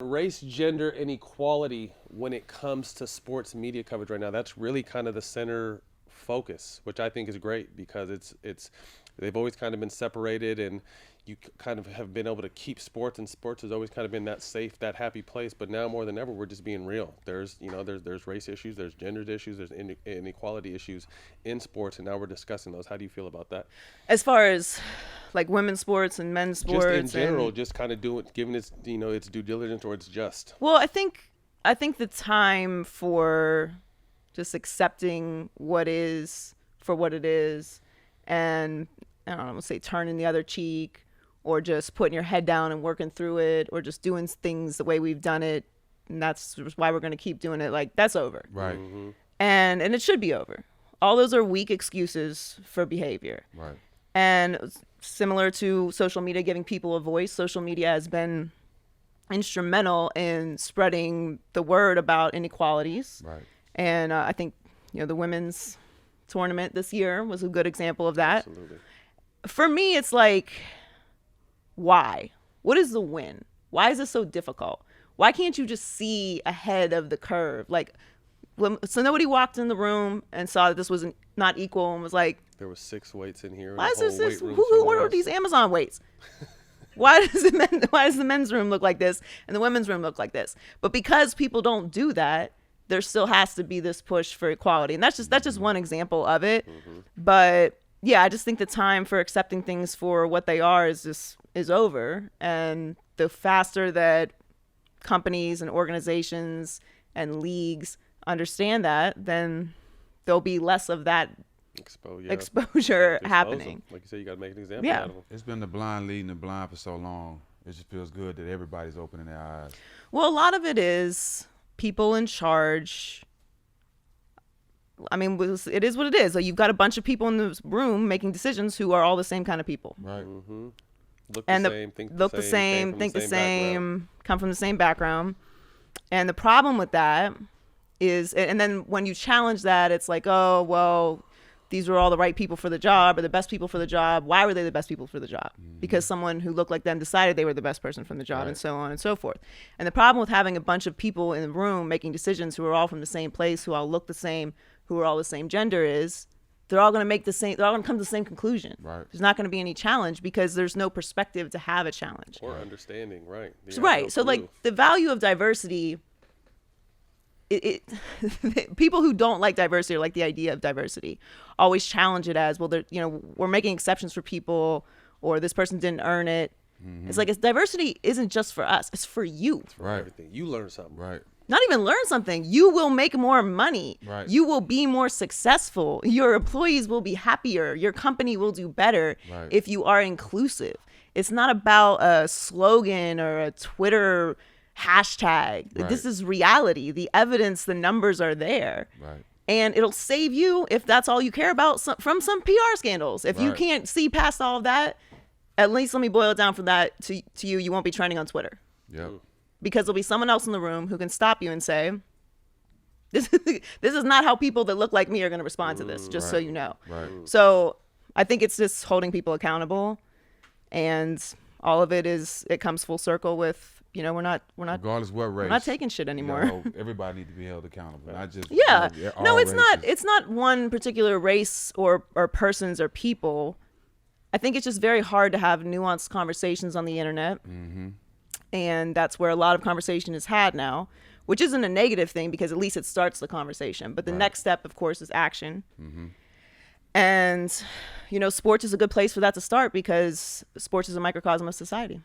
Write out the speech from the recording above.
Race, gender, inequality when it comes to sports media coverage right now, that's really kind of the center focus, which I think is great because it's they've always kind of been separated, and you kind of have been able to keep sports, and sports has always kind of been that safe, that happy place. But now more than ever, we're just being real. There's race issues, there's gender issues, there's inequality issues in sports, and now we're discussing those. How do you feel about that? As far as like women's sports and men's sports, Just in general, just kind of giving its due diligence, or it's just. Well, I think the time for just accepting what is for what it is, and I don't know, say turning the other cheek, or just putting your head down and working through it, or just doing things the way we've done it, and that's why we're going to keep doing it. Like, that's over. Right. Mm-hmm. And it should be over. All those are weak excuses for behavior. Right. And similar to social media giving people a voice, social media has been instrumental in spreading the word about inequalities. Right. And I think, the women's tournament this year was a good example of that. Absolutely. For me, it's like, why? What is the win? Why is this so difficult? Why can't you just see ahead of the curve? Like, so nobody walked in the room and saw that this was not equal and was like, there were 6 weights in here. why is this? What are these Amazon weights? Why does the men's room look like this and the women's room look like this? But because people don't do that, there still has to be this push for equality, and that's just one example of it. Mm-hmm. But yeah, I just think the time for accepting things for what they are is over, and the faster that companies and organizations and leagues understand that, then there'll be less of that exposure happening. Like you said, you got to make an example out of them. It's been the blind leading the blind for so long. It just feels good that everybody's opening their eyes. Well, a lot of it is people in charge. I mean, it is what it is. So you've got a bunch of people in this room making decisions who are all the same kind of people. Right. Mm-hmm. Look the same, think the same, come from the same background. And the problem with that is, and then when you challenge that, it's like, oh, well, these were all the right people for the job, or the best people for the job. Why were they the best people for the job? Mm-hmm. Because someone who looked like them decided they were the best person from the job, right. And so on and so forth. And the problem with having a bunch of people in the room making decisions who are all from the same place, who all look the same, who are all the same gender, is they're all going to come to the same conclusion. Right. There's not going to be any challenge because there's no perspective to have a challenge. Or understanding, right. Right. So like the value of diversity, people who don't like diversity or like the idea of diversity always challenge it as, well, we're making exceptions for people, or this person didn't earn it. Mm-hmm. It's like, diversity isn't just for us, it's for you. Right. Everything. You learn something. Right. Not even learn something. You will make more money. Right. You will be more successful. Your employees will be happier. Your company will do better, right, if you are inclusive. It's not about a slogan or a Twitter hashtag. Right. This is reality. The evidence, the numbers are there. Right. And it'll save you if that's all you care about from some PR scandals. If you can't see past all of that, at least let me boil it down from that to you. You won't be trending on Twitter. Yep. Because there'll be someone else in the room who can stop you and say, this is not how people that look like me are going to respond to this, just so you know. Right. So I think it's just holding people accountable. And all of it comes full circle with, we're not regardless what race, we're not taking shit anymore. Everybody needs to be held accountable. Not just no, it's not one particular race or persons or people. I think it's just very hard to have nuanced conversations on the internet. Mm-hmm. And that's where a lot of conversation is had now, which isn't a negative thing because at least it starts the conversation. But the next step, of course, is action. Mm-hmm. And, sports is a good place for that to start because sports is a microcosm of society.